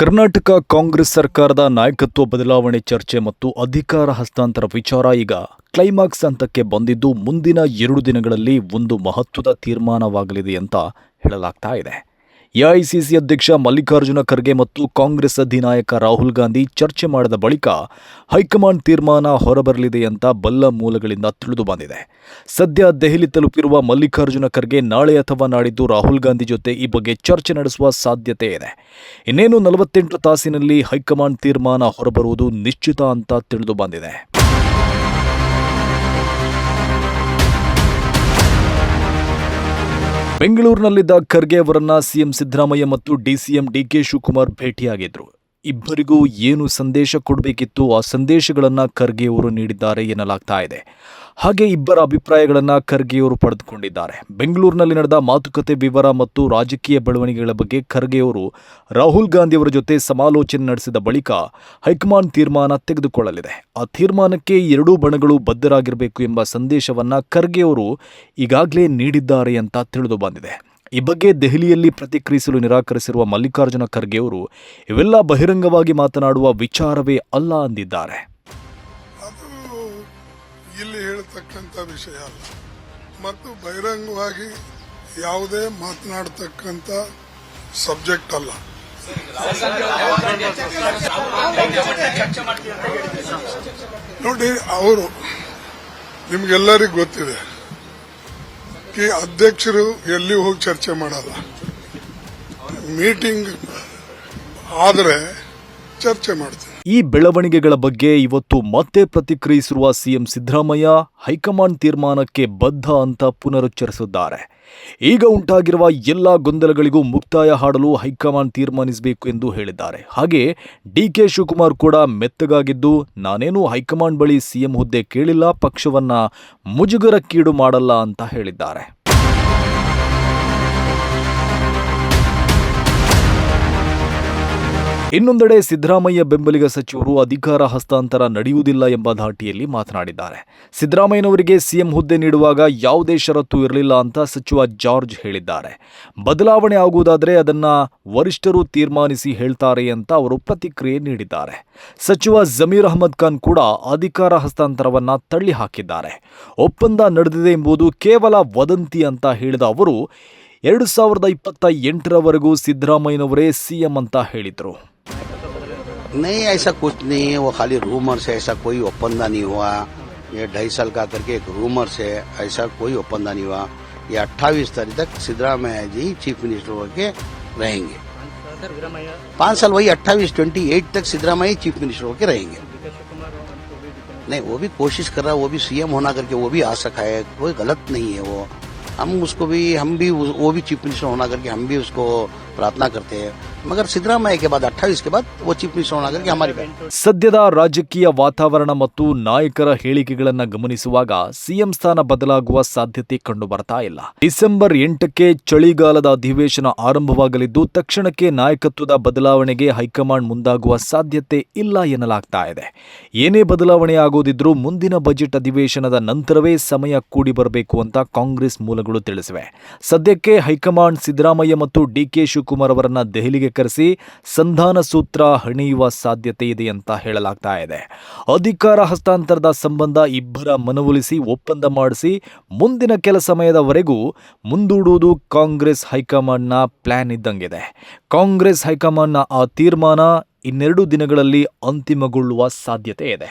ಕರ್ನಾಟಕ ಕಾಂಗ್ರೆಸ್ ಸರ್ಕಾರದ ನಾಯಕತ್ವ ಬದಲಾವಣೆ ಚರ್ಚೆ ಮತ್ತು ಅಧಿಕಾರ ಹಸ್ತಾಂತರ ವಿಚಾರ ಈಗ ಕ್ಲೈಮ್ಯಾಕ್ಸ್ ಹಂತಕ್ಕೆ ಬಂದಿದ್ದು ಮುಂದಿನ 2 ದಿನಗಳಲ್ಲಿ ಒಂದು ಮಹತ್ವದ ತೀರ್ಮಾನವಾಗಲಿದೆ ಅಂತ ಹೇಳಲಾಗ್ತಾ ಇದೆ. ಎಐಸಿಸಿ ಅಧ್ಯಕ್ಷ ಮಲ್ಲಿಕಾರ್ಜುನ ಖರ್ಗೆ ಮತ್ತು ಕಾಂಗ್ರೆಸ್ ಅಧಿನಾಯಕ ರಾಹುಲ್ ಗಾಂಧಿ ಚರ್ಚೆ ಮಾಡಿದ ಬಳಿಕ ಹೈಕಮಾಂಡ್ ತೀರ್ಮಾನ ಹೊರಬರಲಿದೆ ಅಂತ ಬಲ್ಲ ಮೂಲಗಳಿಂದ ತಿಳಿದು ಬಂದಿದೆ. ಸದ್ಯ ದೆಹಲಿ ತಲುಪಿರುವ ಮಲ್ಲಿಕಾರ್ಜುನ ಖರ್ಗೆ ನಾಳೆ ಅಥವಾ ನಾಡಿದ್ದು ರಾಹುಲ್ ಗಾಂಧಿ ಜೊತೆ ಈ ಬಗ್ಗೆ ಚರ್ಚೆ ನಡೆಸುವ ಸಾಧ್ಯತೆ ಇದೆ. ಇನ್ನೇನು 48 ತಾಸಿನಲ್ಲಿ ಹೈಕಮಾಂಡ್ ತೀರ್ಮಾನ ಹೊರಬರುವುದು ನಿಶ್ಚಿತ ಅಂತ ತಿಳಿದು ಬಂದಿದೆ. ಬೆಂಗಳೂರಿನಲ್ಲಿದ್ದ ಖರ್ಗೆ ಅವರನ್ನ ಸಿಎಂ ಸಿದ್ದರಾಮಯ್ಯ ಮತ್ತು ಡಿಸಿಎಂ ಡಿಕೆ ಶಿವಕುಮಾರ್ ಭೇಟಿಯಾಗಿದ್ರು. ಇಬ್ಬರಿಗೂ ಏನು ಸಂದೇಶ ಕೊಡಬೇಕಿತ್ತು ಆ ಸಂದೇಶಗಳನ್ನು ಖರ್ಗೆಯವರು ನೀಡಿದ್ದಾರೆ ಎನ್ನಲಾಗ್ತಾ ಇದೆ. ಹಾಗೆ ಇಬ್ಬರ ಅಭಿಪ್ರಾಯಗಳನ್ನು ಖರ್ಗೆಯವರು ಪಡೆದುಕೊಂಡಿದ್ದಾರೆ. ಬೆಂಗಳೂರಿನಲ್ಲಿ ನಡೆದ ಮಾತುಕತೆ ವಿವರ ಮತ್ತು ರಾಜಕೀಯ ಬೆಳವಣಿಗೆಗಳ ಬಗ್ಗೆ ಖರ್ಗೆಯವರು ರಾಹುಲ್ ಗಾಂಧಿ ಅವರ ಜೊತೆ ಸಮಾಲೋಚನೆ ನಡೆಸಿದ ಬಳಿಕ ಹೈಕಮಾಂಡ್ ತೀರ್ಮಾನ ತೆಗೆದುಕೊಳ್ಳಲಿದೆ. ಆ ತೀರ್ಮಾನಕ್ಕೆ ಎರಡೂ ಬಣಗಳು ಬದ್ಧರಾಗಿರಬೇಕು ಎಂಬ ಸಂದೇಶವನ್ನು ಖರ್ಗೆಯವರು ಈಗಾಗಲೇ ನೀಡಿದ್ದಾರೆ ಅಂತ ತಿಳಿದು ಬಂದಿದೆ. ಈ ಬಗ್ಗೆ ದೆಹಲಿಯಲ್ಲಿ ಪ್ರತಿಕ್ರಿಯಿಸಲು ನಿರಾಕರಿಸಿರುವ ಮಲ್ಲಿಕಾರ್ಜುನ ಖರ್ಗೆಯವರು ಇವೆಲ್ಲ ಬಹಿರಂಗವಾಗಿ ಮಾತನಾಡುವ ವಿಚಾರವೇ ಅಲ್ಲ ಅಂದಿದ್ದಾರೆ. ಅದು ಇಲ್ಲಿ ಹೇಳತಕ್ಕಂಥ ವಿಷಯ ಅಲ್ಲ ಮತ್ತು ಬಹಿರಂಗವಾಗಿ ಯಾವುದೇ ಮಾತನಾಡತಕ್ಕಂಥ ಸಬ್ಜೆಕ್ಟ್ ಅಲ್ಲ. ನೋಡಿ, ಅವರು ನಿಮ್ಗೆಲ್ಲರಿಗೂ ಗೊತ್ತಿದೆ ಅಧ್ಯಕ್ಷರು ಎಲ್ಲಿ ಹೋಗಿ ಚರ್ಚೆ ಮಾಡಲ್ಲ. ಮೀಟಿಂಗ್ ಆದರೆ ಚರ್ಚೆ ಮಾಡ್ತಾರೆ. ಈ ಬೆಳವಣಿಗೆಗಳ ಬಗ್ಗೆ ಇವತ್ತು ಮತ್ತೆ ಪ್ರತಿಕ್ರಿಯಿಸಿರುವ ಸಿಎಂ ಸಿದ್ದರಾಮಯ್ಯ ಹೈಕಮಾಂಡ್ ತೀರ್ಮಾನಕ್ಕೆ ಬದ್ಧ ಅಂತ ಪುನರುಚ್ಚರಿಸಿದ್ದಾರೆ. ಈಗ ಉಂಟಾಗಿರುವ ಎಲ್ಲ ಗೊಂದಲಗಳಿಗೂ ಮುಕ್ತಾಯ ಹಾಡಲು ಹೈಕಮಾಂಡ್ ತೀರ್ಮಾನಿಸಬೇಕು ಎಂದು ಹೇಳಿದ್ದಾರೆ. ಹಾಗೆ ಡಿಕೆ ಶಿವಕುಮಾರ್ ಕೂಡ ಮೆತ್ತಗಾಗಿದ್ದು, ನಾನೇನು ಹೈಕಮಾಂಡ್ ಬಳಿ ಸಿಎಂ ಹುದ್ದೆ ಕೇಳಿಲ್ಲ, ಪಕ್ಷವನ್ನ ಮುಜುಗರಕ್ಕೀಡು ಮಾಡಲ್ಲ ಅಂತ ಹೇಳಿದ್ದಾರೆ. ಇನ್ನೊಂದೆಡೆ ಸಿದ್ದರಾಮಯ್ಯ ಬೆಂಬಲಿಗ ಸಚಿವರು ಅಧಿಕಾರ ಹಸ್ತಾಂತರ ನಡೆಯುವುದಿಲ್ಲ ಎಂಬ ಧಾಟಿಯಲ್ಲಿ ಮಾತನಾಡಿದ್ದಾರೆ. ಸಿದ್ದರಾಮಯ್ಯನವರಿಗೆ ಸಿಎಂ ಹುದ್ದೆ ನೀಡುವಾಗ ಯಾವುದೇ ಷರತ್ತು ಇರಲಿಲ್ಲ ಅಂತ ಸಚಿವ ಜಾರ್ಜ್ ಹೇಳಿದ್ದಾರೆ. ಬದಲಾವಣೆ ಆಗುವುದಾದರೆ ಅದನ್ನ ವರಿಷ್ಠರು ತೀರ್ಮಾನಿಸಿ ಹೇಳ್ತಾರೆ ಅಂತ ಅವರು ಪ್ರತಿಕ್ರಿಯೆ ನೀಡಿದ್ದಾರೆ. ಸಚಿವ ಜಮೀರ್ ಅಹಮದ್ ಖಾನ್ ಕೂಡ ಅಧಿಕಾರ ಹಸ್ತಾಂತರವನ್ನ ತಳ್ಳಿ ಹಾಕಿದ್ದಾರೆ. ಒಪ್ಪಂದ ನಡೆದಿದೆ ಎಂಬುದು ಕೇವಲ ವದಂತಿ ಅಂತ ಹೇಳಿದ ಅವರು 2028ರವರೆಗೂ ಸಿದ್ದರಾಮಯ್ಯನವರೇ ಸಿಎಂ ಅಂತ ಹೇಳಿದರು. नहीं, ऐसा कुछ नहीं है, वो खाली रूमर्स है. ऐसा कोई ओपंदा नहीं हुआ. ये 2.5 साल का करके एक रूमर्स है. ऐसा कोई ओपंदा नहीं हुआ. ये 28 तारीख तक सिद्धरामैया जी चीफ मिनिस्टर होके रहेंगे. 5 साल वही 28 तक सिद्धरामैया चीफ मिनिस्टर होके रहेंगे. नहीं, वो भी कोशिश कर रहा है, वो भी सीएम होना करके वो भी आ सका है. कोई गलत नहीं है. वो हम वो भी चीफ मिनिस्टर होना करके हम भी उसको प्रार्थना करते हैं. मगर सिद्धरामैया के बाद 28 के बाद वो चीफ मिनिस्टर होना करके हमारी बात. ಸದ್ಯದ ರಾಜಕೀಯ ವಾತಾವರಣ ಮತ್ತು ನಾಯಕರ ಹೇಳಿಕೆಗಳನ್ನು ಗಮನಿಸುವಾಗ ಸಿಎಂ ಸ್ಥಾನ ಬದಲಾಗುವ ಸಾಧ್ಯತೆ ಕಂಡು ಬರ್ತಾ ಇಲ್ಲ. ಡಿಸೆಂಬರ್ 8ಕ್ಕೆ ಚಳಿಗಾಲದ ಅಧಿವೇಶನ ಆರಂಭವಾಗಲಿದ್ದು ತಕ್ಷಣಕ್ಕೆ ನಾಯಕತ್ವದ ಬದಲಾವಣೆಗೆ ಹೈಕಮಾಂಡ್ ಮುಂದಾಗುವ ಸಾಧ್ಯತೆ ಇಲ್ಲ ಎನ್ನಲಾಗ್ತಾ ಇದೆ. ಏನೇ ಬದಲಾವಣೆ ಆಗೋದಿದ್ರೂ ಮುಂದಿನ ಬಜೆಟ್ ಅಧಿವೇಶನದ ನಂತರವೇ ಸಮಯ ಕೂಡಿ ಬರಬೇಕು ಅಂತ ಕಾಂಗ್ರೆಸ್ ಮೂಲಗಳು ತಿಳಿಸಿವೆ. ಸದ್ಯಕ್ಕೆ ಹೈಕಮಾಂಡ್ ಸಿದ್ದರಾಮಯ್ಯ ಮತ್ತು ಡಿಕೆ ಶಿವಕುಮಾರ್ ಅವರನ್ನ ದೆಹಲಿಗೆ ಕರೆಸಿ ಸಂಧಾನ ಸೂತ್ರ ಹಣಿಯುವ ಸಾಧ್ಯತೆ ಇದೆ ಅಂತ ಹೇಳಲಾಗ್ತಾ ಇದೆ. ಅಧಿಕಾರ ಹಸ್ತಾಂತರದ ಸಂಬಂಧ ಇಬ್ಬರ ಮನವೊಲಿಸಿ ಒಪ್ಪಂದ ಮಾಡಿಸಿ ಮುಂದಿನ ಕೆಲ ಸಮಯದವರೆಗೂ ಮುಂದೂಡುವುದು ಕಾಂಗ್ರೆಸ್ ಹೈಕಮಾಂಡ್ನ ಪ್ಲಾನ್ ಇದ್ದಂಗಿದೆ. ಕಾಂಗ್ರೆಸ್ ಹೈಕಮಾಂಡ್ನ ಆ ತೀರ್ಮಾನ 2 ದಿನಗಳಲ್ಲಿ ಅಂತಿಮಗೊಳ್ಳುವ ಸಾಧ್ಯತೆ ಇದೆ.